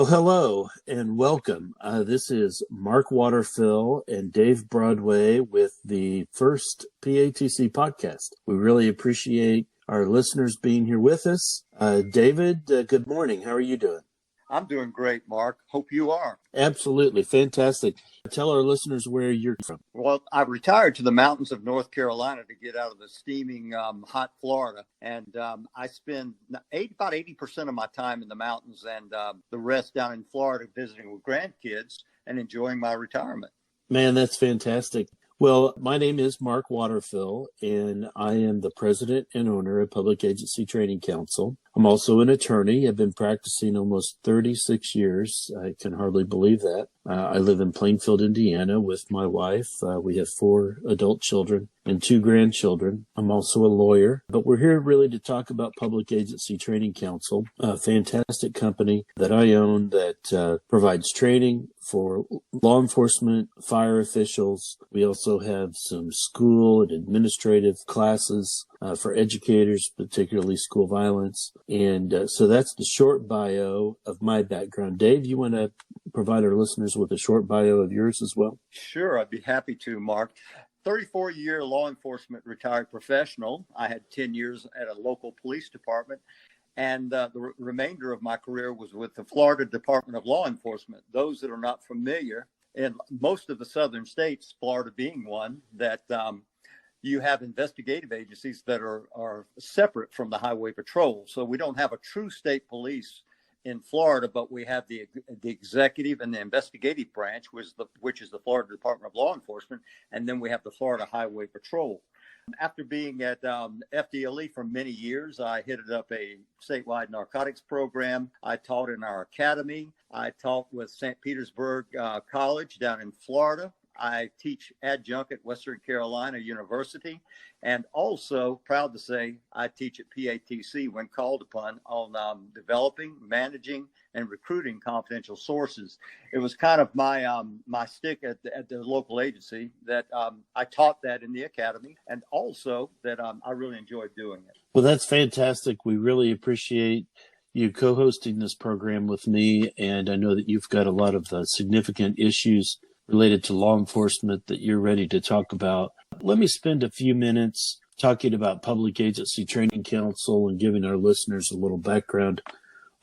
Well, hello and welcome. This is Mark Waterfill and Dave Broadway with the first PATC podcast. We really appreciate our listeners being here with us. David, good morning. How are you doing? I'm doing great, Mark. Hope you are. Absolutely. Fantastic. Tell our listeners where you're from. Well, I retired to the mountains of North Carolina to get out of the steaming hot Florida. And I spend about 80% of my time in the mountains and the rest down in Florida visiting with grandkids and enjoying my retirement. Man, that's fantastic. Well, my name is Mark Waterfill, and I am the president and owner of Public Agency Training Council. I'm also an attorney. I've been practicing almost 36 years. I can hardly believe that. I live in Plainfield, Indiana with my wife. We have 4 adult children and 2 grandchildren. I'm also a lawyer, but we're here really to talk about Public Agency Training Council, a fantastic company that I own that provides training for law enforcement, fire officials. We also have some school and administrative classes for educators, particularly school violence. And so that's the short bio of my background. Dave, you want to provide our listeners with a short bio of yours as well? Sure, I'd be happy to, Mark. 34-year law enforcement retired professional. I had 10 years at a local police department. And the remainder of my career was with the Florida Department of Law Enforcement. Those that are not familiar, in most of the southern states, Florida being one, that you have investigative agencies that are separate from the highway patrol. So we don't have a true state police in Florida, but we have the executive and the investigative branch, which is the Florida Department of Law Enforcement, and then we have the Florida Highway Patrol. After being at FDLE for many years, I headed up a statewide narcotics program. I taught in our academy. I taught with St. Petersburg College down in Florida. I teach adjunct at Western Carolina University, and also, proud to say, I teach at PATC when called upon on developing, managing, and recruiting confidential sources. It was kind of my my stick at the local agency that I taught that in the academy, and also that I really enjoyed doing it. Well, that's fantastic. We really appreciate you co-hosting this program with me, and I know that you've got a lot of significant issues related to law enforcement that you're ready to talk about. Let me spend a few minutes talking about Public Agency Training Council and giving our listeners a little background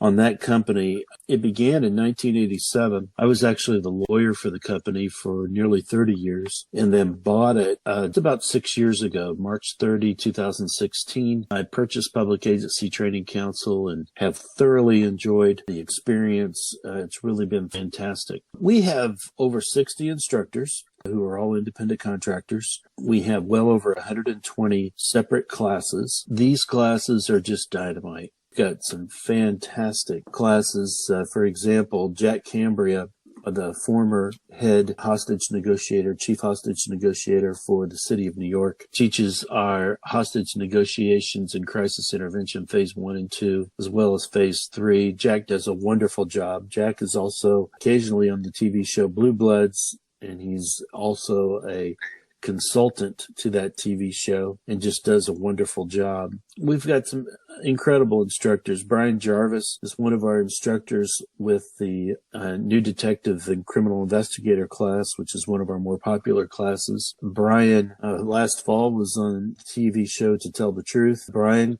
on that company. It began in 1987. I was actually the lawyer for the company for nearly 30 years and then bought it about 6 years ago, March 30, 2016. I purchased Public Agency Training Council and have thoroughly enjoyed the experience. It's really been fantastic. We have over 60 instructors who are all independent contractors. We have well over 120 separate classes. These classes are just dynamite. Got some fantastic classes. For example, Jack Cambria, the former head hostage negotiator, chief hostage negotiator for the city of New York, teaches our hostage negotiations and crisis intervention phase 1 and 2, as well as phase 3. Jack does a wonderful job. Jack is also occasionally on the TV show Blue Bloods, and he's also a consultant to that TV show and just does a wonderful job. We've got some incredible instructors. Brian Jarvis is one of our instructors with the new detective and criminal investigator class, which is one of our more popular classes. Brian, last fall, was on the TV show To Tell the Truth. Brian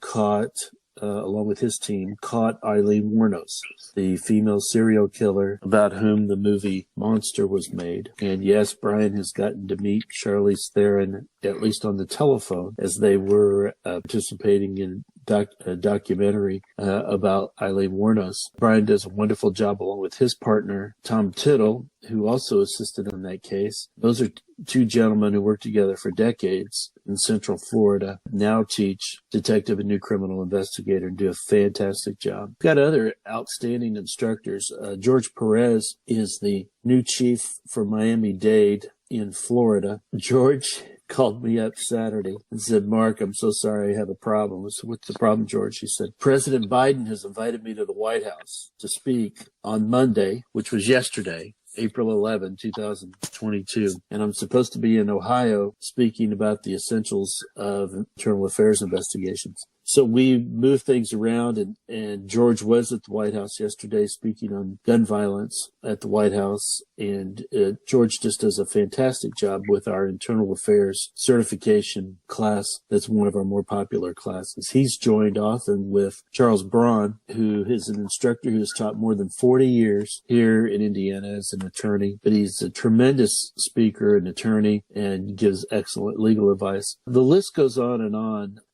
along with his team, caught Eileen Wuornos, the female serial killer about whom the movie Monster was made. And yes, Brian has gotten to meet Charlize Theron, at least on the telephone, as they were participating in a documentary about Eileen Wuornos. Brian does a wonderful job along with his partner, Tom Tittle, who also assisted on that case. Those are 2 gentlemen who worked together for decades in Central Florida, now teach detective and new criminal investigator and do a fantastic job. We've got other outstanding instructors. George Perez is the new chief for Miami-Dade in Florida. George called me up Saturday and said, "Mark, I'm so sorry I have a problem." I said, "What's the problem, George?" He said, "President Biden has invited me to the White House to speak on Monday," which was yesterday, April 11, 2022. And I'm supposed to be in Ohio speaking about the essentials of internal affairs investigations. So we move things around, and George was at the White House yesterday speaking on gun violence at the White House. And George just does a fantastic job with our internal affairs certification class. That's one of our more popular classes. He's joined often with Charles Braun, who is an instructor who has taught more than 40 years here in Indiana as an attorney, but he's a tremendous speaker and attorney and gives excellent legal advice. The list goes on,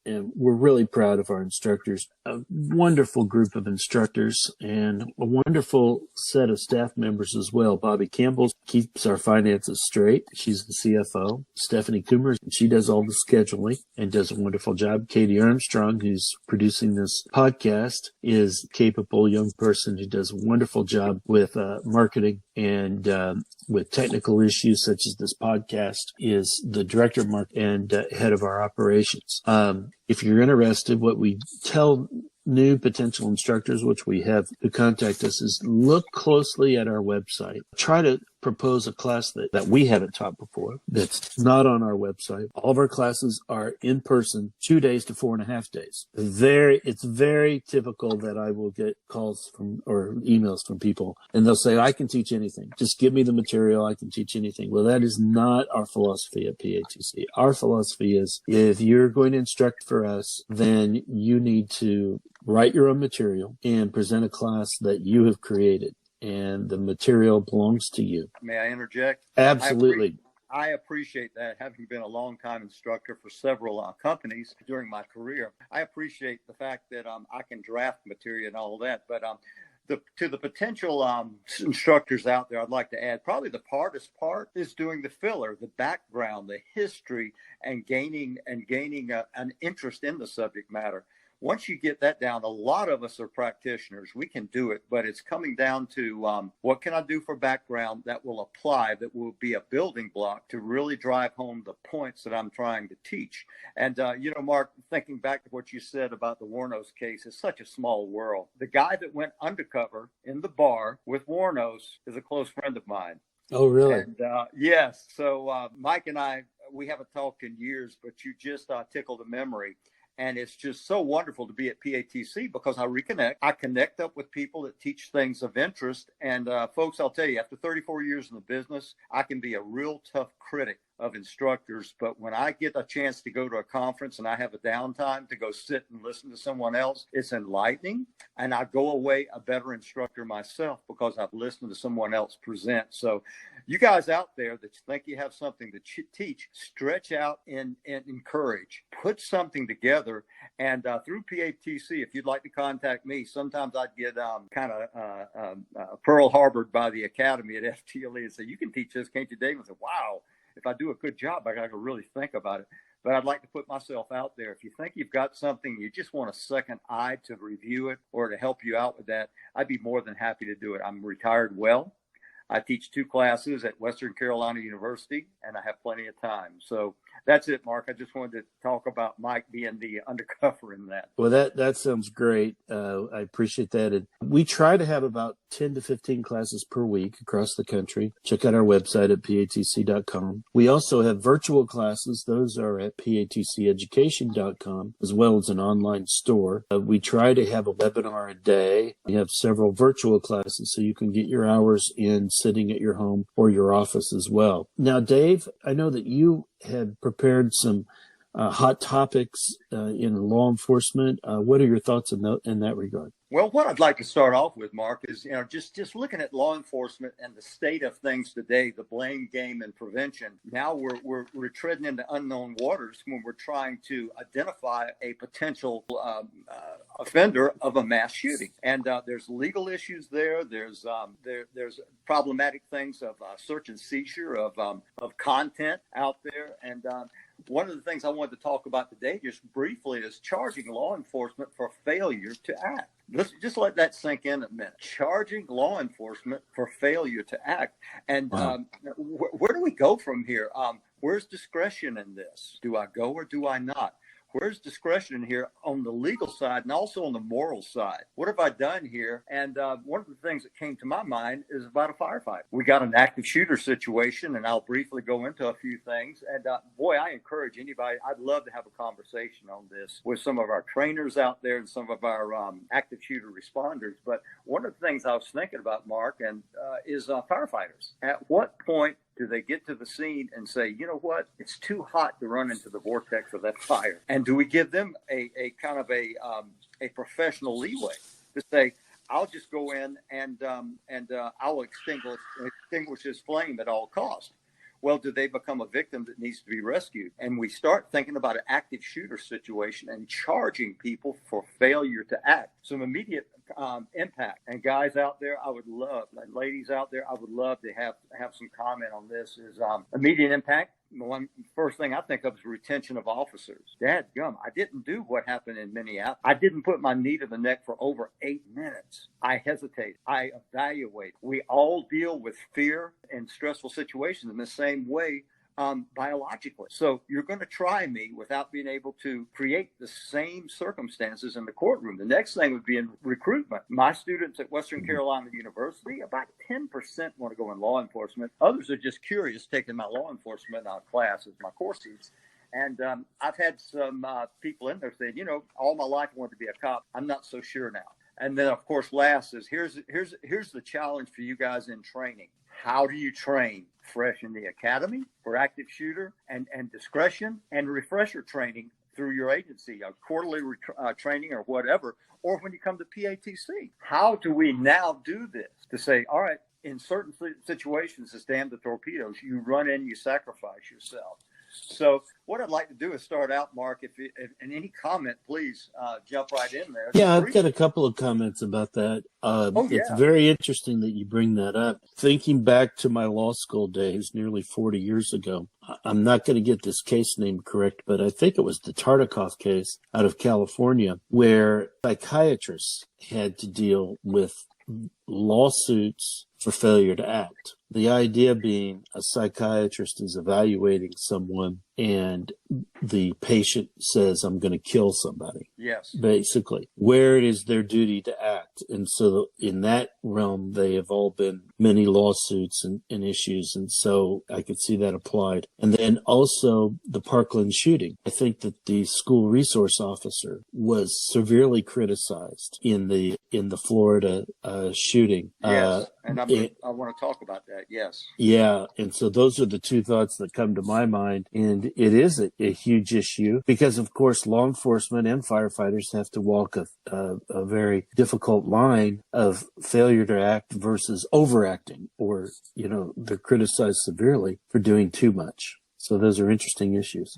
and we're really proud of our instructors. A wonderful group of instructors and a wonderful set of staff members as well. Bobby Campbell keeps our finances straight. She's the CFO. Stephanie Coomer, she does all the scheduling and does a wonderful job. Katie Armstrong, who's producing this podcast, is a capable young person who does a wonderful job with marketing and with technical issues such as this podcast, is the director of marketing and head of our operations. If you're interested, what we tell new potential instructors, which we have, who contact us, is look closely at our website. Try to propose a class that we haven't taught before, that's not on our website. All of our classes are in person, 2 days to 4.5 days. It's very typical that I will get calls from or emails from people, and they'll say, I can teach anything. Just give me the material. I can teach anything. Well, that is not our philosophy at PATC. Our philosophy is, if you're going to instruct for us, then you need to write your own material and present a class that you have created, and the material belongs to you. May I interject? Absolutely. I appreciate that, having been a long-time instructor for several companies during my career. I appreciate the fact that I can draft material and all that, but to the potential instructors out there, I'd like to add, probably the hardest part is doing the filler, the background, the history, and gaining an interest in the subject matter. Once you get that down, a lot of us are practitioners. We can do it, but it's coming down to what can I do for background that will apply, that will be a building block to really drive home the points that I'm trying to teach. And, Mark, thinking back to what you said about the Warnos case, it's such a small world. The guy that went undercover in the bar with Warnos is a close friend of mine. Oh, really? And, yes. So Mike and I, we haven't talked in years, but you just tickled a memory. And it's just so wonderful to be at PATC because I reconnect. I connect up with people that teach things of interest. And folks, I'll tell you, after 34 years in the business, I can be a real tough critic of instructors. But when I get a chance to go to a conference and I have a downtime to go sit and listen to someone else, it's enlightening. And I go away a better instructor myself because I've listened to someone else present. So you guys out there that think you have something to teach, stretch out and encourage. Put something together. And through PATC, if you'd like to contact me, sometimes I'd get Pearl Harbored by the Academy at FTLE and say, you can teach this, can't you, Dave? I said, wow, if I do a good job, I got to really think about it. But I'd like to put myself out there. If you think you've got something, you just want a second eye to review it or to help you out with that, I'd be more than happy to do it. I'm retired well. I teach 2 classes at Western Carolina University, and I have plenty of time. So that's it, Mark. I just wanted to talk about Mike being the undercover in that. Well, that sounds great. I appreciate that. And we try to have about 10 to 15 classes per week across the country. Check out our website at patc.com. We also have virtual classes. Those are at patceducation.com, as well as an online store. We try to have a webinar a day. We have several virtual classes, so you can get your hours in sitting at your home or your office as well. Now, Dave, I know that you had prepared some hot topics in law enforcement. What are your thoughts in that regard? Well, what I'd like to start off with, Mark, is just looking at law enforcement and the state of things today, the blame game and prevention. Now we're treading into unknown waters when we're trying to identify a potential offender of a mass shooting, and there's legal issues there. There's problematic things of search and seizure of content out there, and one of the things I wanted to talk about today, just briefly, is charging law enforcement for failure to act. Let's just let that sink in a minute. Charging law enforcement for failure to act. And where do we go from here? Where's discretion in this? Do I go or do I not? Where's discretion here on the legal side and also on the moral side? What have I done here? And one of the things that came to my mind is about a firefight. We got an active shooter situation, and I'll briefly go into a few things. And boy, I encourage anybody, I'd love to have a conversation on this with some of our trainers out there and some of our active shooter responders. But one of the things I was thinking about, Mark, and is firefighters. At what point do they get to the scene and say, you know what, it's too hot to run into the vortex of that fire? And do we give them a kind of a professional leeway to say, I'll just go in and I'll extinguish this flame at all costs? Well, do they become a victim that needs to be rescued? And we start thinking about an active shooter situation and charging people for failure to act. Some immediate impact. And guys out there, I would love, and ladies out there, I would love to have some comment on this. Is immediate impact. One first thing I think of is retention of officers. Dadgum, I didn't do what happened in Minneapolis. I didn't put my knee to the neck for over 8 minutes. I hesitated. I evaluated. We all deal with fear and stressful situations in the same way biologically. So you're going to try me without being able to create the same circumstances in the courtroom. The next thing would be in recruitment. My students at Western Carolina University, about 10% want to go in law enforcement. Others are just curious, taking my law enforcement class as my courses. And I've had some people in there saying, you know, all my life I wanted to be a cop. I'm not so sure now. And then, of course, last is here's the challenge for you guys in training. How do you train fresh in the academy for active shooter and discretion and refresher training through your agency, a quarterly training or whatever, or when you come to PATC? How do we now do this to say, all right, in certain situations, to stand the torpedoes, you run in, you sacrifice yourself. So what I'd like to do is start out, Mark, if any comment, please jump right in there. Yeah, I've got a couple of comments about that. It's very interesting that you bring that up. Thinking back to my law school days nearly 40 years ago, I'm not going to get this case name correct, but I think it was the Tartikoff case out of California, where psychiatrists had to deal with lawsuits for failure to act. The idea being a psychiatrist is evaluating someone and the patient says, I'm going to kill somebody. Yes. Basically, where it is their duty to act. And so in that realm, they have all been many lawsuits and issues. And so I could see that applied. And then also the Parkland shooting. I think that the school resource officer was severely criticized in the Florida shooting. Yes. And I want to talk about that. Yes. Yeah. And so those are the two thoughts that come to my mind. And it is a huge issue because, of course, law enforcement and firefighters have to walk a very difficult line of failure to act versus overacting, or, you know, they're criticized severely for doing too much. So those are interesting issues.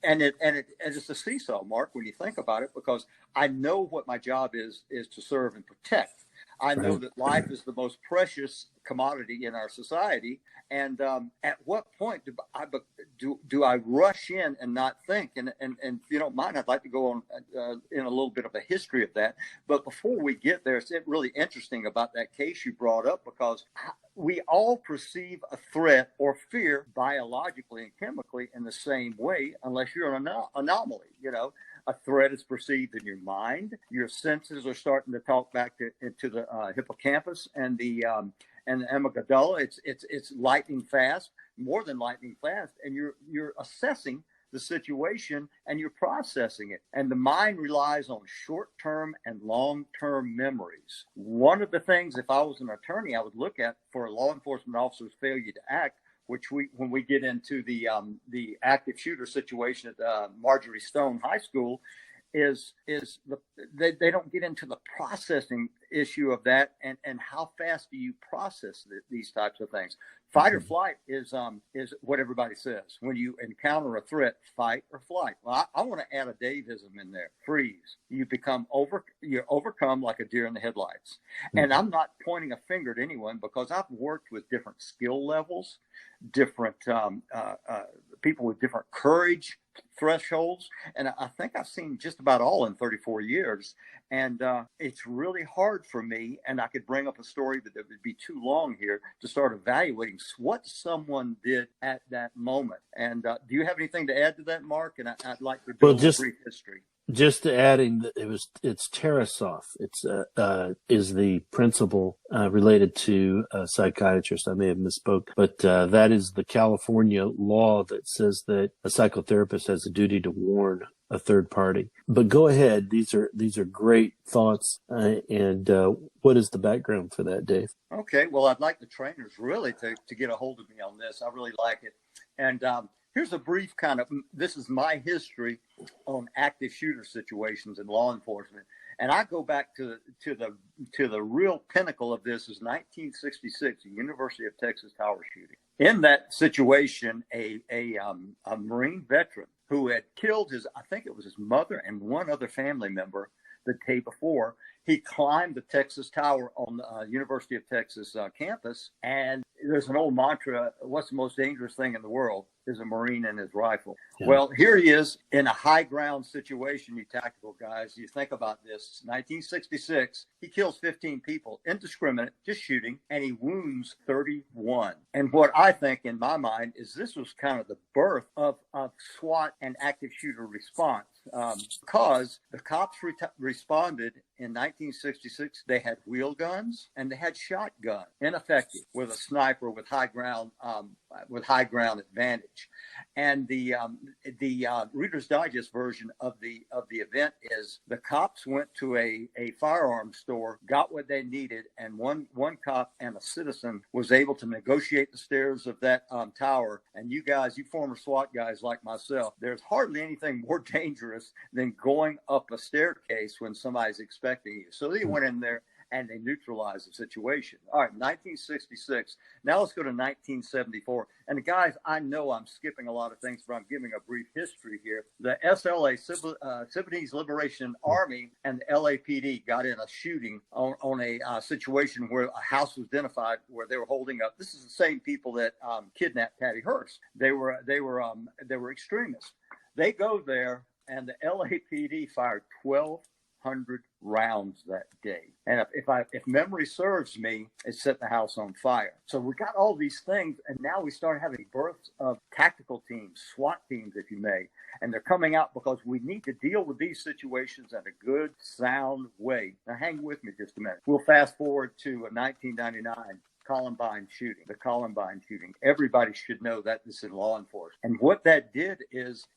And it's a seesaw, Mark, when you think about it, because I know what my job is to serve and protect. I know that life is the most precious commodity in our society. And at what point do I rush in and not think? And if you don't mind, I'd like to go on in a little bit of a history of that. But before we get there, it's really interesting about that case you brought up, because we all perceive a threat or fear biologically and chemically in the same way, unless you're an anomaly, you know. A threat is perceived in your mind. Your senses are starting to talk back into the hippocampus and the amygdala. It's lightning fast, more than lightning fast, and you're assessing the situation and you're processing it. And the mind relies on short-term and long-term memories. One of the things, if I was an attorney, I would look at for a law enforcement officer's failure to act, which when we get into the active shooter situation at Marjorie Stone High School, is they don't get into the processing issue of that and how fast do you process these types of things. Fight or flight is what everybody says. When you encounter a threat, fight or flight. Well, I want to add a Daveism in there. Freeze. You're overcome like a deer in the headlights. And I'm not pointing a finger at anyone, because I've worked with different skill levels, different people with different courage thresholds, and I think I've seen just about all in 34 years. And it's really hard for me, and I could bring up a story, but it would be too long here to start evaluating what someone did at that moment. And do you have anything to add to that, Mark? And I'd like to do a brief history. Just adding that it's Tarasov. It's is the principal related to a psychiatrist. I may have misspoke, but that is the California law that says that a psychotherapist has a duty to warn a third party. But go ahead. These are great thoughts. And what is the background for that, Dave? Okay. Well, I'd like the trainers really to get a hold of me on this. I really like it. And here's a brief this is my history on active shooter situations in law enforcement. And I go back to the real pinnacle of this is 1966, the University of Texas tower shooting. In that situation, a Marine veteran who had killed I think it was his mother and one other family member the day before, he climbed the Texas Tower on the University of Texas campus. And there's an old mantra, what's the most dangerous thing in the world is a Marine and his rifle. Yeah. Well, here he is in a high ground situation, you tactical guys. You think about this, 1966, he kills 15 people, indiscriminate, just shooting, and he wounds 31. And what I think in my mind is this was kind of the birth of SWAT and active shooter response. Because the cops responded in 1966, they had wheel guns and they had shotgun, ineffective, with a sniper with high ground advantage. And the Reader's Digest version of the event is the cops went to a firearms store, got what they needed, and one cop and a citizen was able to negotiate the stairs of that tower. And you guys, you former SWAT guys like myself, there's hardly anything more dangerous than going up a staircase when somebody's expecting you. So they went in there and they neutralized the situation. All right, 1966. Now let's go to 1974. And guys, I know I'm skipping a lot of things, but I'm giving a brief history here. The SLA, Sudanese Liberation Army, and the LAPD got in a shooting on a situation where a house was identified where they were holding up. This is the same people that kidnapped Patty Hearst. They were extremists. They go there, and the LAPD fired 1,200 rounds that day. And if memory serves me, it set the house on fire. So we got all these things, and now we start having births of tactical teams, SWAT teams, if you may. And they're coming out because we need to deal with these situations in a good, sound way. Now, hang with me just a minute. We'll fast forward to 1999. The Columbine shooting. Everybody should know that this is in law enforcement. And what that did is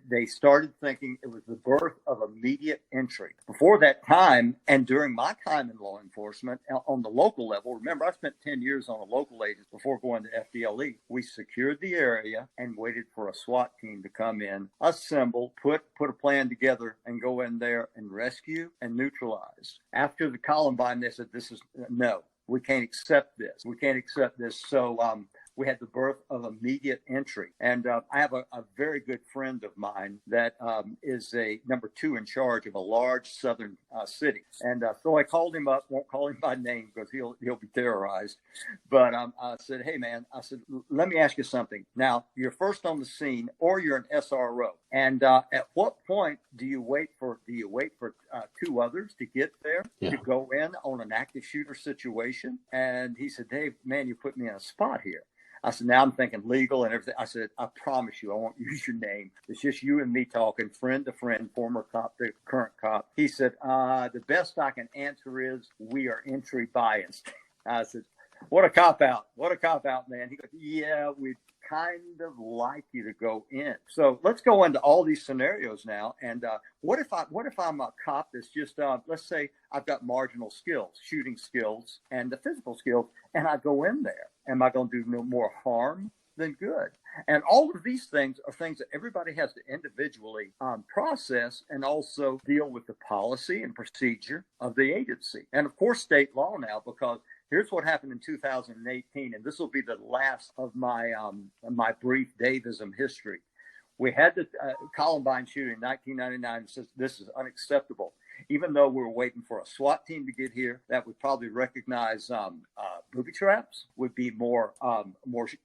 they started thinking it was the birth of immediate entry. Before that time, and during my time in law enforcement on the local level, remember I spent 10 years on a local agency before going to FDLE. We secured the area and waited for a SWAT team to come in, assemble, put a plan together, and go in there and rescue and neutralize. After the Columbine, they said, no. We can't accept this. So we had the birth of immediate entry. And I have a very good friend of mine that is a number 2 in charge of a large southern city. And so I called him up, won't call him by name because he'll be terrorized. But I said, hey, man, let me ask you something. Now, you're first on the scene or you're an SRO. And at what point do you wait for 2 others to get there to go in on an active shooter situation? And he said, Dave, man, you put me in a spot here. I said, now I'm thinking legal and everything. I said, I promise you, I won't use your name. It's just you and me talking, friend to friend, former cop to current cop. He said, the best I can answer is we are entry biased. I said, what a cop out. What a cop out, man. He goes, yeah, we'd kind of like you to go in. So let's go into all these scenarios now. And what if I'm a cop that's just, let's say I've got marginal skills, shooting skills and the physical skills, and I go in there. Am I going to do no more harm than good? And all of these things are things that everybody has to individually process and also deal with the policy and procedure of the agency. And of course, state law now, because here's what happened in 2018, and this will be the last of my brief Davism history. We had the Columbine shooting in 1999. Says this is unacceptable. even though we're waiting for a SWAT team to get here that would probably recognize booby traps, would be more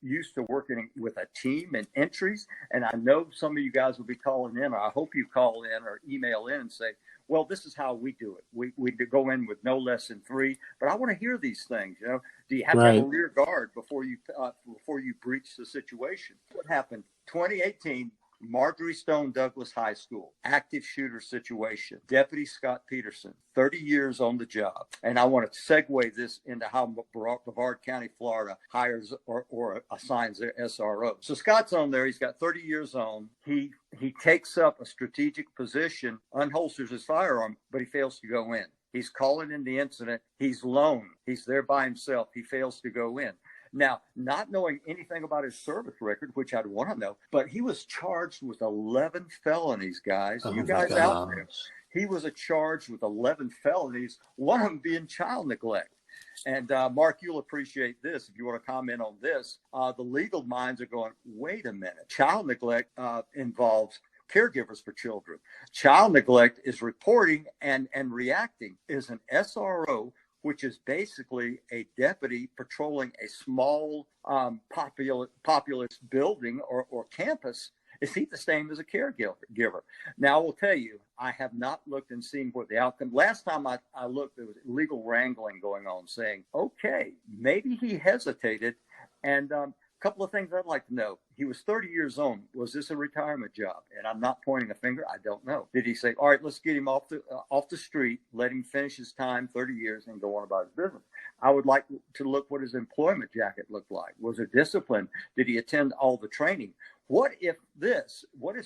used to working with a team and entries. And I know some of you guys will be calling in, or I hope you call in or email in and say, well, this is how we do it. We go in with no less than 3, but I want to hear these things. You know, do you have to have a rear guard before you breach the situation? What happened? 2018. Marjorie Stone Douglas High School, active shooter situation. Deputy Scott Peterson, 30 years on the job. And I want to segue this into how Brevard County, Florida hires or assigns their SRO. So Scott's on there. He's got 30 years on. He takes up a strategic position, unholsters his firearm, but he fails to go in. He's calling in the incident. He's lone. He's there by himself. He fails to go in. Now, not knowing anything about his service record, which I'd want to know, but he was charged with 11 felonies, guys. You guys out there. He was charged with 11 felonies, one of them being child neglect. And Mark, you'll appreciate this if you want to comment on this. The legal minds are going, wait a minute. Child neglect involves caregivers for children. Child neglect is reporting and reacting. Is an SRO, which is basically a deputy patrolling a small populous building or campus. Is he the same as a caregiver? Now, I will tell you, I have not looked and seen what the outcome. Last time I looked, there was legal wrangling going on saying, okay, maybe he hesitated. And a couple of things I'd like to know. He was 30 years old. Was this a retirement job? And I'm not pointing a finger. I don't know. Did he say, all right, let's get him off the street, let him finish his time, 30 years, and go on about his business? I would like to look what his employment jacket looked like. Was it discipline? Did he attend all the training? What if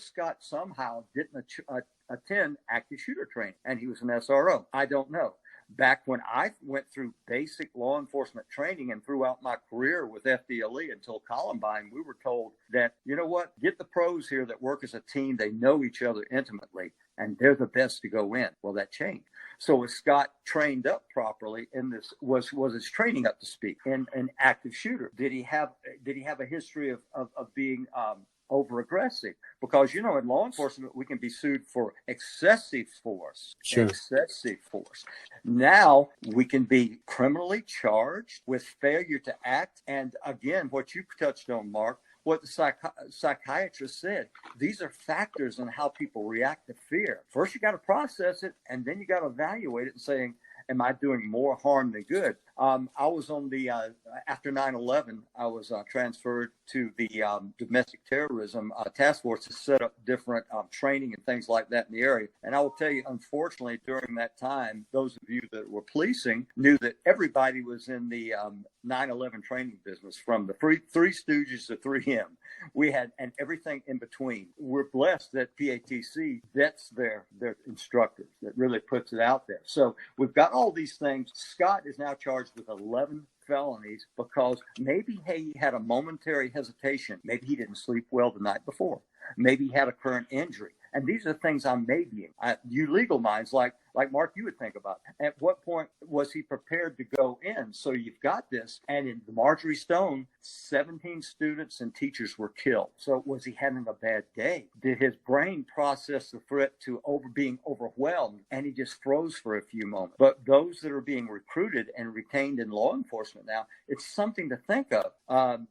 Scott somehow didn't attend active shooter training and he was an SRO? I don't know. Back when I went through basic law enforcement training and throughout my career with FDLE until Columbine, we were told that, you know what, get the pros here that work as a team. They know each other intimately and they're the best to go in. Well, that changed. So was Scott trained up properly in this? Was his training up to speed in an active shooter? Did he have a history of being over aggressive? Because, you know, in law enforcement, we can be sued for excessive force. Sure. Excessive force. Now we can be criminally charged with failure to act. And again, what you touched on, Mark, what the psychiatrist said, these are factors in how people react to fear. First, you got to process it, and then you got to evaluate it and saying, am I doing more harm than good? I was on the, after 9/11, I was transferred to the domestic terrorism task force to set up different training and things like that in the area. And I will tell you, unfortunately, during that time, those of you that were policing knew that everybody was in the 9/11 training business, from the Three Stooges to 3M. We had, and everything in between. We're blessed that PATC vets their instructors, that really puts it out there. So we've got all these things. Scott is now charged with 11 felonies because maybe he had a momentary hesitation. Maybe he didn't sleep well the night before. Maybe he had a current injury. And these are things I'm maybeing. You legal minds, like Mark, you would think about. At what point was he prepared to go in? So you've got this. And in Marjorie Stone, 17 students and teachers were killed. So was he having a bad day? Did his brain process the threat to being overwhelmed and he just froze for a few moments? But those that are being recruited and retained in law enforcement now, it's something to think of.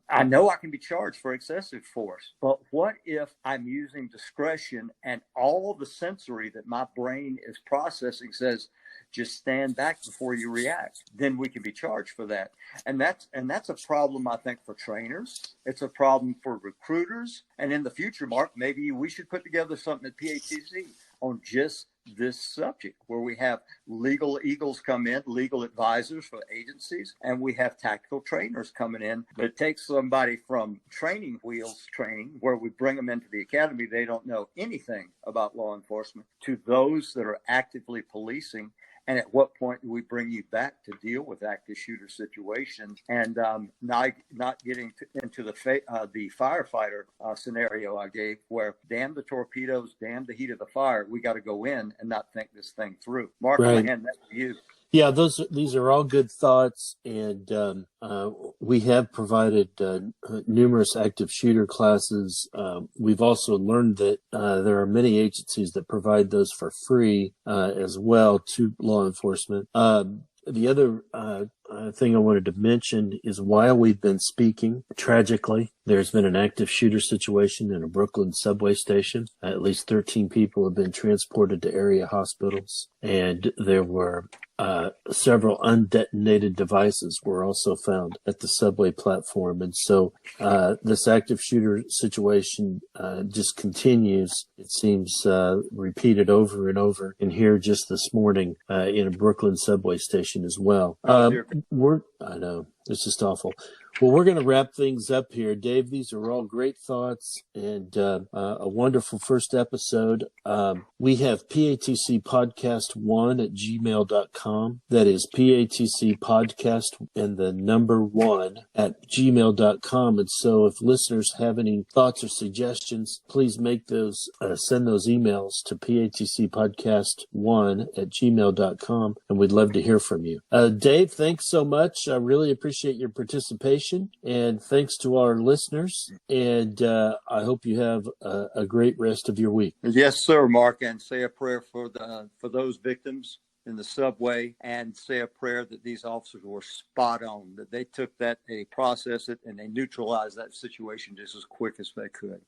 I know I can be charged for excessive force, but what if I'm using discretion and all the sensory that my brain is processing says, just stand back before you react? Then we can be charged for that. And that's a problem, I think, for trainers. It's a problem for recruiters. And in the future, Mark, maybe we should put together something at PATC on just this subject, where we have legal eagles come in, legal advisors for agencies, and we have tactical trainers coming in. But it takes somebody from training wheels training, where we bring them into the academy, they don't know anything about law enforcement, to those that are actively policing. And at what point do we bring you back to deal with active shooter situations, and not getting into the firefighter scenario I gave, where damn the torpedoes, damn the heat of the fire, we got to go in and not think this thing through. Mark, I'm going to hand that to you. Yeah, these are all good thoughts, and we have provided numerous active shooter classes. We've also learned that there are many agencies that provide those for free as well to law enforcement. The other thing I wanted to mention is while we've been speaking, tragically, there's been an active shooter situation in a Brooklyn subway station. At least 13 people have been transported to area hospitals, and there were several undetonated devices were also found at the subway platform. And so this active shooter situation just continues. It seems repeated over and over. And here just this morning in a Brooklyn subway station as well. I know. It's just awful. Well, we're going to wrap things up here. Dave, these are all great thoughts and a wonderful first episode. We have PATC Podcast 1 at gmail.com. That is PATC Podcast and the number 1 at gmail.com. And so if listeners have any thoughts or suggestions, please make those, send those emails to PATC Podcast 1 at gmail.com. And we'd love to hear from you. Dave, thanks so much. I really appreciate your participation, and thanks to our listeners. And I hope you have a great rest of your week. Yes, sir, Mark. And say a prayer for those victims in the subway, and say a prayer that these officers were spot on, that they took that, they processed it, and they neutralized that situation just as quick as they could.